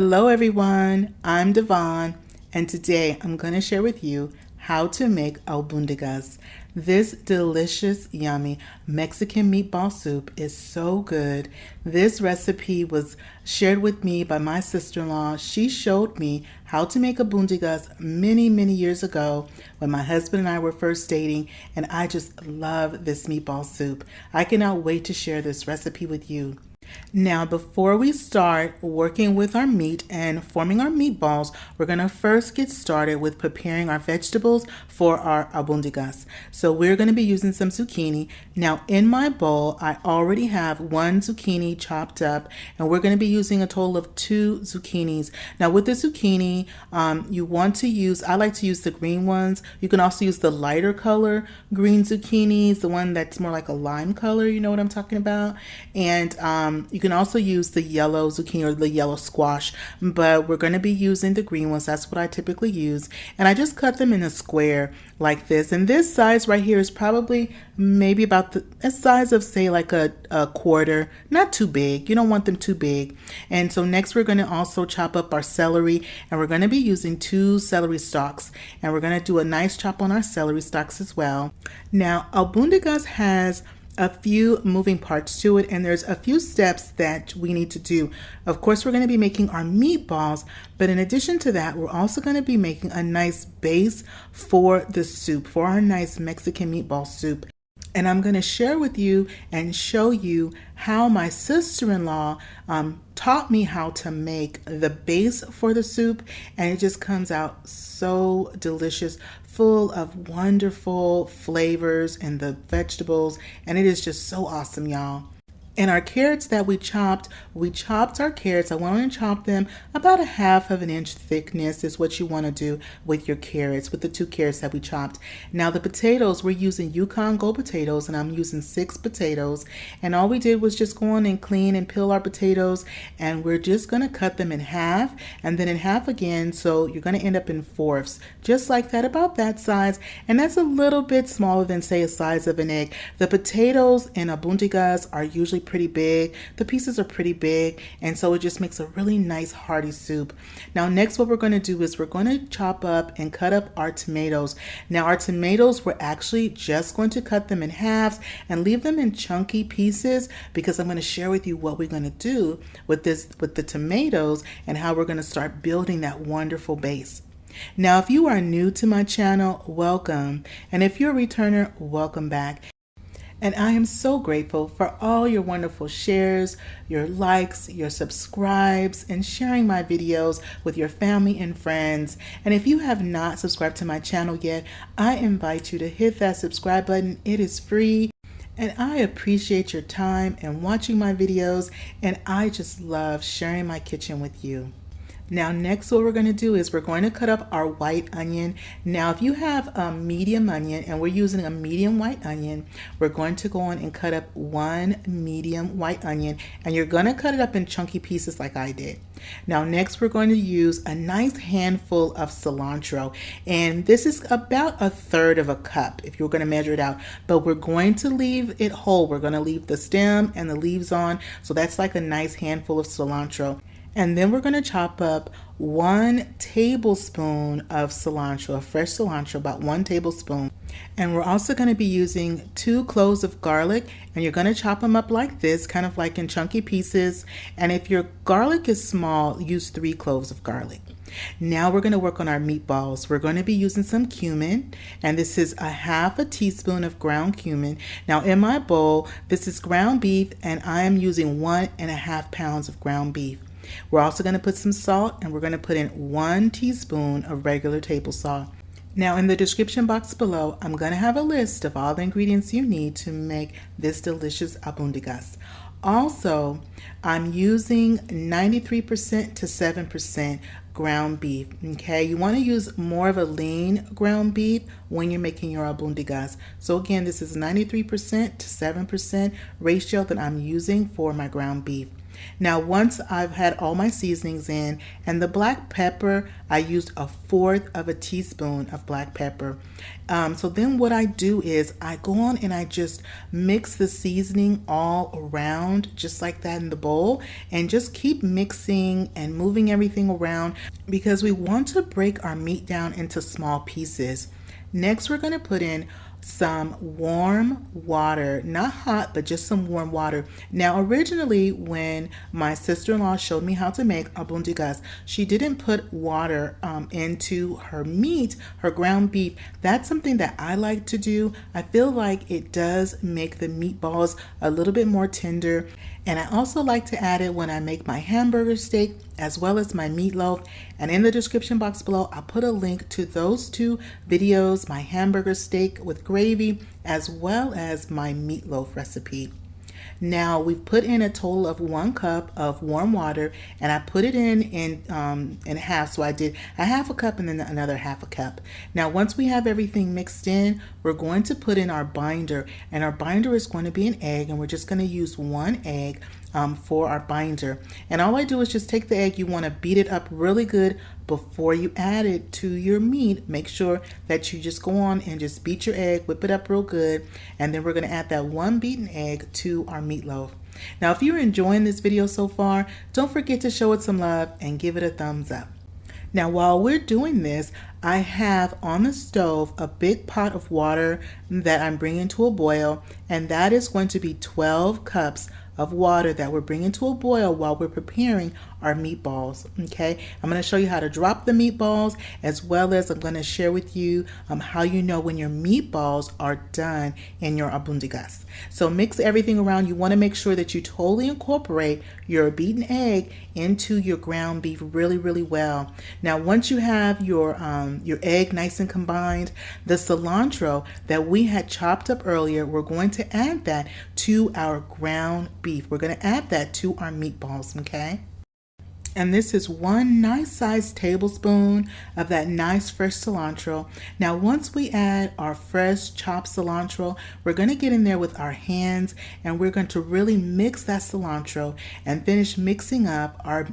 Hello everyone, I'm Devon, and today I'm going to share with you how to make albondigas. This delicious, yummy Mexican meatball soup is so good. This recipe was shared with me by my sister-in-law. She showed me how to make albondigas many years ago when my husband and I were first dating, and I just love this meatball soup. I cannot wait to share this recipe with you. Now, before we start working with our meat and forming our meatballs, we're going to first get started with preparing our vegetables for our albondigas. So we're going to be using some zucchini. Now, in my bowl, I already have one zucchini chopped up, and we're going to be using a total of 2 zucchinis. Now, with the zucchini, you want to use, I like to use the green ones. You can also use the lighter color green zucchinis, the one that's more like a lime color, you know what I'm talking about? And you can also use the yellow zucchini or the yellow squash, but we're going to be using the green ones. That's what I typically use. And I just cut them in a square like this. And this size right here is probably maybe about the size of, say, like a quarter. Not too big. You don't want them too big. And so next we're going to also chop up our celery, and we're going to be using 2 celery stalks. And we're going to do a nice chop on our celery stalks as well. Now, albondigas has a few moving parts to it, and there's a few steps that we need to do. Of course, we're going to be making our meatballs, but in addition to that, we're also going to be making a nice base for the soup, for our nice Mexican meatball soup. And I'm going to share with you and show you how my sister-in-law taught me how to make the base for the soup, and it just comes out so delicious, full of wonderful flavors and the vegetables, and it is just so awesome, y'all. And our carrots that we chopped our carrots. I want to chop them about 1/2 inch thickness is what you want to do with your carrots, with the 2 carrots that we chopped. Now the potatoes, we're using Yukon Gold potatoes, and I'm using 6 potatoes. And all we did was just go on and clean and peel our potatoes, and we're just going to cut them in half and then in half again. So you're going to end up in 4ths, just like that, about that size. And that's a little bit smaller than, say, a size of an egg. The potatoes in albondigas are usually pretty big. The pieces are pretty big, and so it just makes a really nice hearty soup. Now next what we're going to do is we're going to chop up and cut up our tomatoes. Now our tomatoes, we're actually just going to cut them in halves and leave them in chunky pieces, because I'm going to share with you what we're going to do with the tomatoes and how we're going to start building that wonderful base. Now if you are new to my channel, welcome, and if you're a returner, welcome back. And I am so grateful for all your wonderful shares, your likes, your subscribes, and sharing my videos with your family and friends. And if you have not subscribed to my channel yet, I invite you to hit that subscribe button. It is free. And I appreciate your time and watching my videos. And I just love sharing my kitchen with you. Now next what we're going to do is we're going to cut up our white onion. Now if you have a medium onion, and we're using a medium white onion, we're going to go on and cut up 1 medium white onion, and you're going to cut it up in chunky pieces like I did. Now next we're going to use a nice handful of cilantro, and this is about 1/3 cup if you're going to measure it out, but we're going to leave it whole. We're going to leave the stem and the leaves on, so that's like a nice handful of cilantro. And then we're going to chop up 1 tablespoon of cilantro, of fresh cilantro, about 1 tablespoon. And we're also going to be using 2 cloves of garlic, and you're going to chop them up like this, kind of like in chunky pieces. And if your garlic is small, use 3 cloves of garlic. Now we're going to work on our meatballs. We're going to be using some cumin, and this is 1/2 teaspoon of ground cumin. Now in my bowl, this is ground beef, and I am using 1.5 pounds of ground beef. We're also going to put some salt, and we're going to put in 1 teaspoon of regular table salt. Now in the description box below, I'm going to have a list of all the ingredients you need to make this delicious albondigas. Also, I'm using 93% to 7% ground beef. Okay, you want to use more of a lean ground beef when you're making your albondigas. So again, this is 93% to 7% ratio that I'm using for my ground beef. Now, once I've had all my seasonings in, and the black pepper, I used 1/4 of a teaspoon of black pepper. So then what I do is I go on and I just mix the seasoning all around, just like that in the bowl, and just keep mixing and moving everything around because we want to break our meat down into small pieces. Next, we're going to put in some warm water, not hot, but just some warm water. Now, originally, when my sister-in-law showed me how to make albondigas, she didn't put water into her meat, her ground beef. That's something that I like to do. I feel like it does make the meatballs a little bit more tender. And I also like to add it when I make my hamburger steak as well as my meatloaf. And in the description box below, I'll put a link to those 2 videos, my hamburger steak with gravy, as well as my meatloaf recipe. Now we've put in a total of 1 cup of warm water, and I put it in half. So I did a 1/2 cup and then another 1/2 cup. Now once we have everything mixed in, we're going to put in our binder, and our binder is going to be an egg, and we're just going to use 1 egg for our binder. And all I do is just take the egg. You want to beat it up really good before you add it to your meat. Make sure that you just go on and just beat your egg, whip it up real good, and then we're going to add that 1 beaten egg to our meatloaf. Now, if you're enjoying this video so far, don't forget to show it some love and give it a thumbs up. Now, while we're doing this, I have on the stove a big pot of water that I'm bringing to a boil, and that is going to be 12 cups of water that we're bringing to a boil while we're preparing our meatballs. Okay, I'm going to show you how to drop the meatballs, as well as I'm going to share with you how you know when your meatballs are done in your albondigas. So mix everything around. You want to make sure that you totally incorporate your beaten egg into your ground beef really, really well. Now, once you have your egg nice and combined, the cilantro that we had chopped up earlier, we're going to add that to our ground beef. We're going to add that to our meatballs, okay? And this is 1 nice sized tablespoon of that nice fresh cilantro. Now, once we add our fresh chopped cilantro, we're going to get in there with our hands, and we're going to really mix that cilantro and finish mixing up our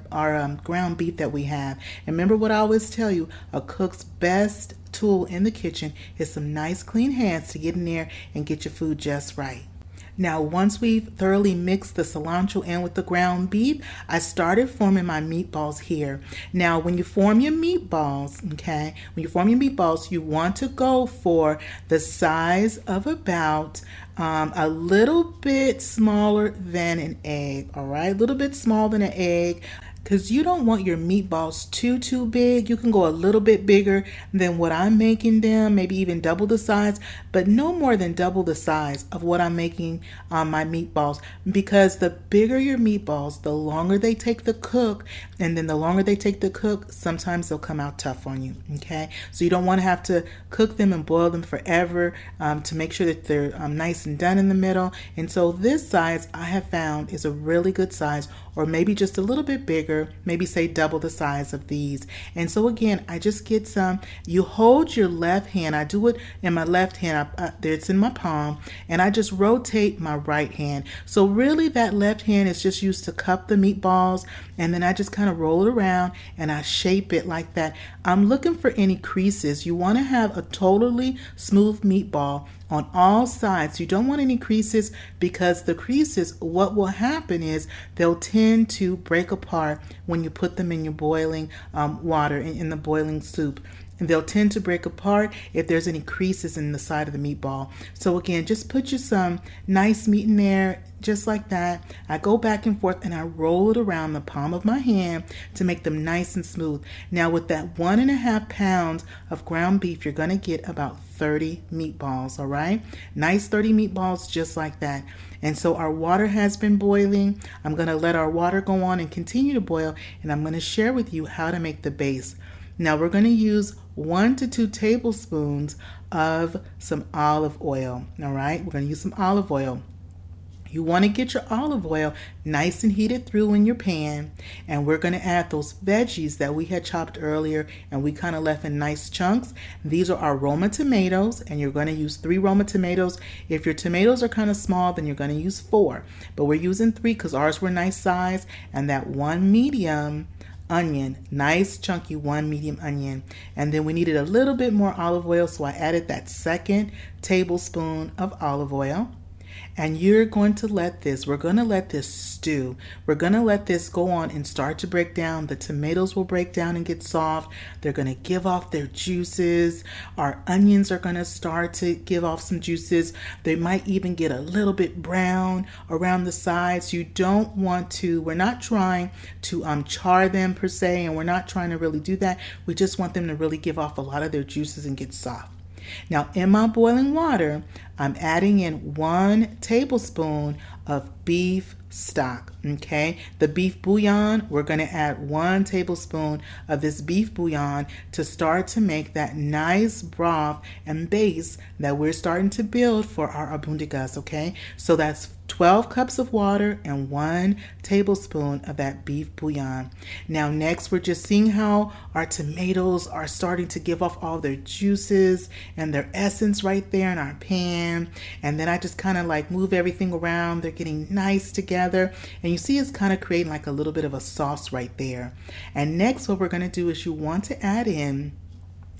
ground beef that we have. And remember what I always tell you, a cook's best tool in the kitchen is some nice clean hands to get in there and get your food just right. Now, once we've thoroughly mixed the cilantro in with the ground beef, I started forming my meatballs here. Now, when you form your meatballs, okay, you want to go for the size of about a little bit smaller than an egg, all right? A little bit smaller than an egg, because you don't want your meatballs too big. You can go a little bit bigger than what I'm making them, maybe even double the size, but no more than double the size of what I'm making my meatballs, because the bigger your meatballs, the longer they take to cook, and then the longer they take to cook, sometimes they'll come out tough on you, okay? So you don't want to have to cook them and boil them forever to make sure that they're nice and done in the middle. And so this size I have found is a really good size, or maybe just a little bit bigger, maybe say double the size of these. And so again, I just get some. You hold your left hand, I do it in my left hand, it's in my palm, and I just rotate my right hand. So really that left hand is just used to cup the meatballs, and then I just kind of roll it around and I shape it like that. I'm looking for any creases. You want to have a totally smooth meatball on all sides. You don't want any creases, because the creases, what will happen is they'll tend to break apart when you put them in your boiling water, in the boiling soup. And they'll tend to break apart if there's any creases in the side of the meatball. So again, just put you some nice meat in there, just like that. I go back and forth and I roll it around the palm of my hand to make them nice and smooth. Now with that 1.5 pounds of ground beef, you're gonna get about 30 meatballs, all right? Nice 30 meatballs just like that. And so our water has been boiling. I'm gonna let our water go on and continue to boil, and I'm gonna share with you how to make the base. Now we're gonna use 1 to 2 tablespoons of some olive oil, all right? We're gonna use some olive oil. You want to get your olive oil nice and heated through in your pan, and we're going to add those veggies that we had chopped earlier and we kind of left in nice chunks. These are our Roma tomatoes, and you're going to use 3 Roma tomatoes. If your tomatoes are kind of small, then you're going to use 4, but we're using 3 because ours were nice size, and that 1 medium onion, nice chunky 1 medium onion. And then we needed a little bit more olive oil, so I added that 2nd tablespoon of olive oil. And we're going to let this stew. We're going to let this go on and start to break down. The tomatoes will break down and get soft. They're going to give off their juices. Our onions are going to start to give off some juices. They might even get a little bit brown around the sides. You don't want to, we're not trying to char them per se, and we're not trying to really do that. We just want them to really give off a lot of their juices and get soft. Now, in my boiling water, I'm adding in 1 tablespoon of beef stock, okay? The beef bouillon, we're going to add 1 tablespoon of this beef bouillon to start to make that nice broth and base that we're starting to build for our albondigas, okay? So that's 12 cups of water and 1 tablespoon of that beef bouillon. Now next, we're just seeing how our tomatoes are starting to give off all their juices and their essence right there in our pan. And then I just kind of like move everything around. They're getting nice together. And you see it's kind of creating like a little bit of a sauce right there. And next, what we're going to do is you want to add in,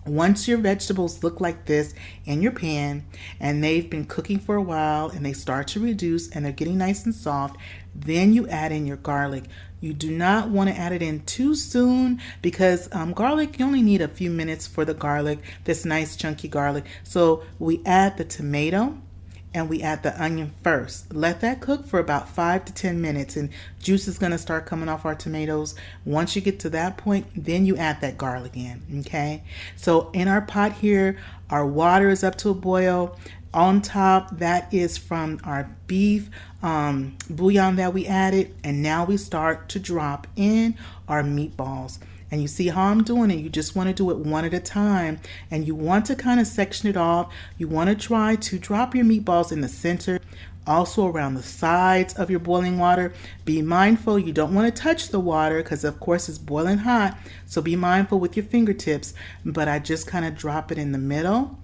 once your vegetables look like this in your pan and they've been cooking for a while and they start to reduce and they're getting nice and soft, then you add in your garlic. You do not want to add it in too soon because garlic, you only need a few minutes for the garlic, this nice chunky garlic. So we add the tomato and we add the onion first. Let that cook for about 5 to 10 minutes and juice is going to start coming off our tomatoes. Once you get to that point, then you add that garlic in, okay? So in our pot here, our water is up to a boil. On top, that is from our beef bouillon that we added, and now we start to drop in our meatballs. And you see how I'm doing it. You just want to do it one at a time. And you want to kind of section it off. You want to try to drop your meatballs in the center, also around the sides of your boiling water. Be mindful, you don't want to touch the water because of course it's boiling hot. So be mindful with your fingertips. But I just kind of drop it in the middle,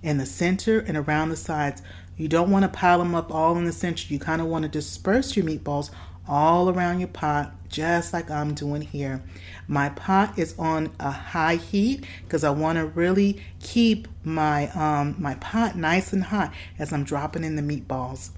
in the center, and around the sides. You don't want to pile them up all in the center. You kind of want to disperse your meatballs all around your pot, just like I'm doing here. My pot is on a high heat because I want to really keep my my pot nice and hot as I'm dropping in the meatballs.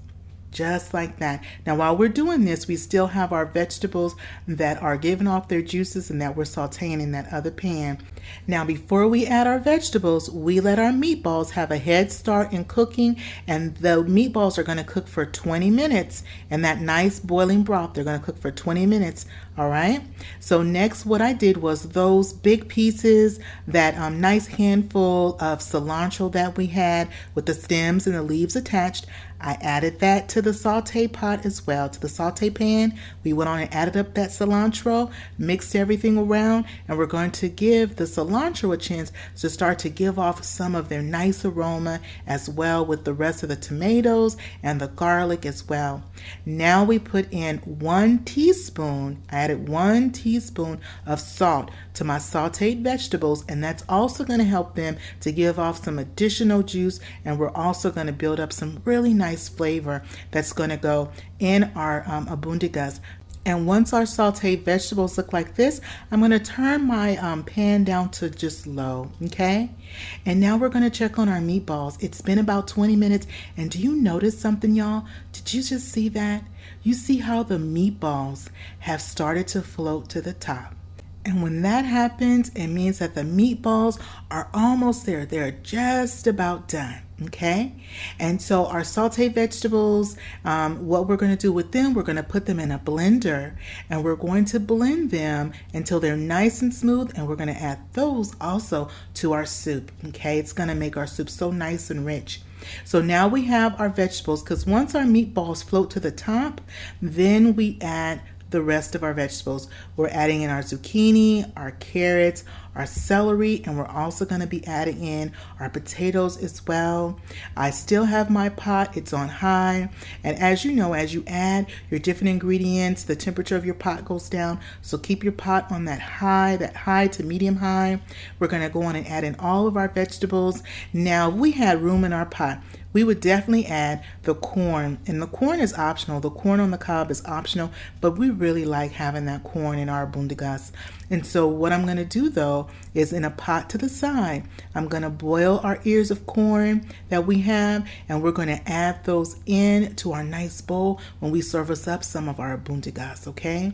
Just like that. Now while we're doing this, we still have our vegetables that are giving off their juices and that we're sauteing in that other pan. Now before we add our vegetables, we let our meatballs have a head start in cooking, and the meatballs are going to cook for 20 minutes in that nice boiling broth. They're going to cook for 20 minutes. All right. So next what I did was those big pieces, that nice handful of cilantro that we had with the stems and the leaves attached, I added that to the saute pot as well, to the saute pan. We went on and added up that cilantro, mixed everything around, and we're going to give the cilantro a chance to start to give off some of their nice aroma as well with the rest of the tomatoes and the garlic as well. Now we put in 1 teaspoon, I added 1 teaspoon of salt to my sauteed vegetables, and that's also going to help them to give off some additional juice, and we're also going to build up some really nice flavor that's going to go in our albondigas. And once our sauteed vegetables look like this, I'm going to turn my pan down to just low, okay? And now we're going to check on our meatballs. It's been about 20 minutes, and do you notice something, y'all? Did you just see that? You see how the meatballs have started to float to the top. And when that happens, it means that the meatballs are almost there. They're just about done. Okay, and so our sauteed vegetables, what we're going to do with them, we're going to put them in a blender and we're going to blend them until they're nice and smooth, and we're going to add those also to our soup. Okay, it's going to make our soup so nice and rich. So now we have our vegetables, because once our meatballs float to the top, then we add the rest of our vegetables. We're adding in our zucchini, our carrots, our celery, and we're also going to be adding in our potatoes as well. I still have my pot. It's on high. And as you know, as you add your different ingredients, the temperature of your pot goes down. So keep your pot on that high to medium high. We're going to go on and add in all of our vegetables. Now, if we had room in our pot, we would definitely add the corn, and the corn is optional. The corn on the cob is optional, but we really like having that corn in our albondigas. And so what I'm going to do though is, in a pot to the side, I'm going to boil our ears of corn that we have, and we're going to add those in to our nice bowl when we service up some of our albondigas, okay?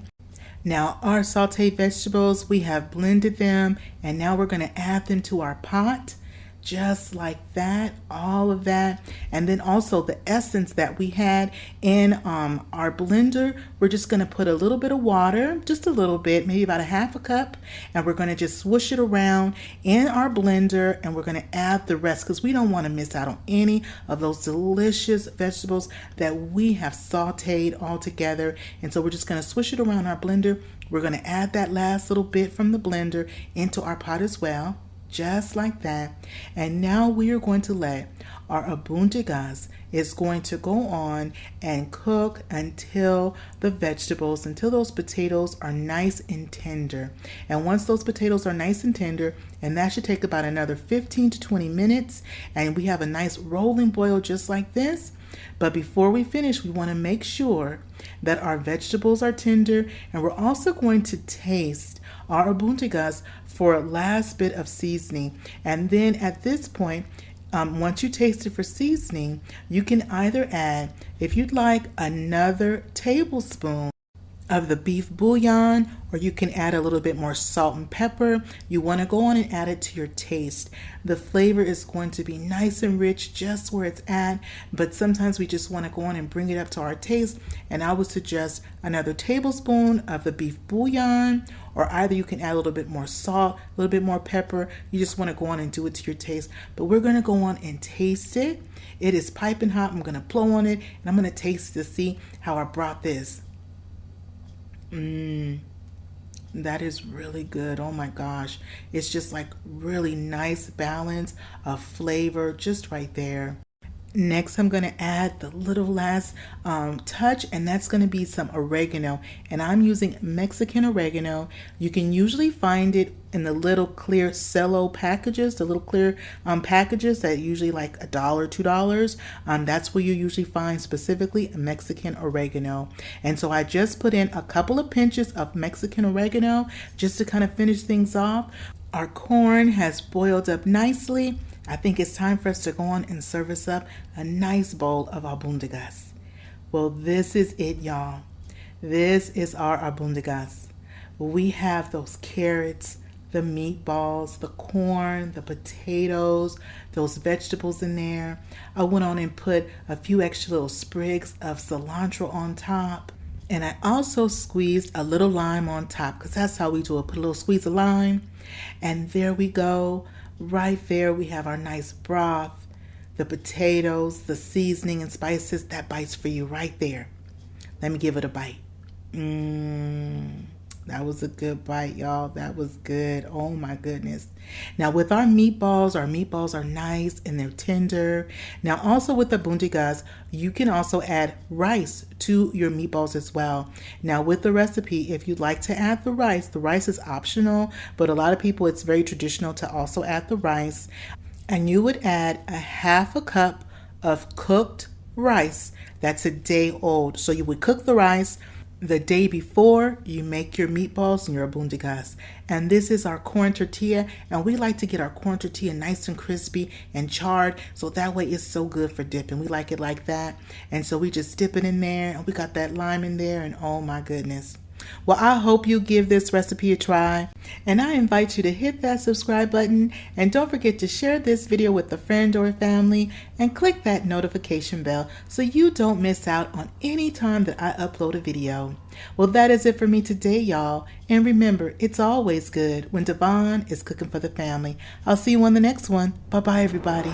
Now our sauteed vegetables, we have blended them, and now we're going to add them to our pot. Just like that, all of that. And then also the essence that we had in our blender, we're just going to put a little bit of water, just a little bit, maybe about a half a cup, and we're going to just swoosh it around in our blender, and we're going to add the rest because we don't want to miss out on any of those delicious vegetables that we have sauteed all together. And so we're just going to swish it around our blender. We're going to add that last little bit from the blender into our pot as well. Just like that. And now we are going to let our albondigas is going to go on and cook until those potatoes are nice and tender. And once those potatoes are nice and tender, and that should take about another 15 to 20 minutes, and we have a nice rolling boil just like this. But before we finish, we want to make sure that our vegetables are tender, and we're also going to taste our albondigas for a last bit of seasoning. And then at this point, once you taste it for seasoning, you can either add, if you'd like, another tablespoon of the beef bouillon, or you can add a little bit more salt and pepper. You want to go on and add it to your taste. The flavor is going to be nice and rich just where it's at, but sometimes we just want to go on and bring it up to our taste, and I would suggest another tablespoon of the beef bouillon, or either you can add a little bit more salt, a little bit more pepper. You just want to go on and do it to your taste, but we're going to go on and taste it. It is piping hot. I'm going to blow on it, and I'm going to taste it to see how our broth is. That is really good. Oh my gosh. It's just like really nice balance of flavor just right there. Next, I'm going to add the little last touch, and that's going to be some oregano. And I'm using Mexican oregano. You can usually find it in the little clear cello packages, the little clear packages that usually like $1, $2. That's where you usually find specifically Mexican oregano. And so I just put in a couple of pinches of Mexican oregano just to kind of finish things off. Our corn has boiled up nicely. I think it's time for us to go on and service up a nice bowl of albondigas. Well, this is it, y'all. This is our albondigas. We have those carrots, the meatballs, the corn, the potatoes, those vegetables in there. I went on and put a few extra little sprigs of cilantro on top. And I also squeezed a little lime on top, because that's how we do it. Put a little squeeze of lime. And there we go. Right there we have our nice broth, the potatoes, the seasoning and spices. That bites for you right there. Let me give it a bite. That was a good bite, y'all. That was good. Oh my goodness. Now with our meatballs are nice and they're tender. Now also with the albondigas, you can also add rice to your meatballs as well. Now with the recipe, if you'd like to add the rice is optional, but a lot of people, it's very traditional to also add the rice. And you would add a half a cup of cooked rice that's a day old. So you would cook the rice the day before you make your meatballs and your albondigas. And this is our corn tortilla, and we like to get our corn tortilla nice and crispy and charred, so that way it's so good for dipping. We like it like that, and so we just dip it in there, and we got that lime in there, and oh my goodness. Well, I hope you give this recipe a try, and I invite you to hit that subscribe button, and don't forget to share this video with a friend or a family, and click that notification bell so you don't miss out on any time that I upload a video. Well, that is it for me today, y'all, and remember, it's always good when Devon is cooking for the family. I'll see you on the next one. Bye-bye, everybody.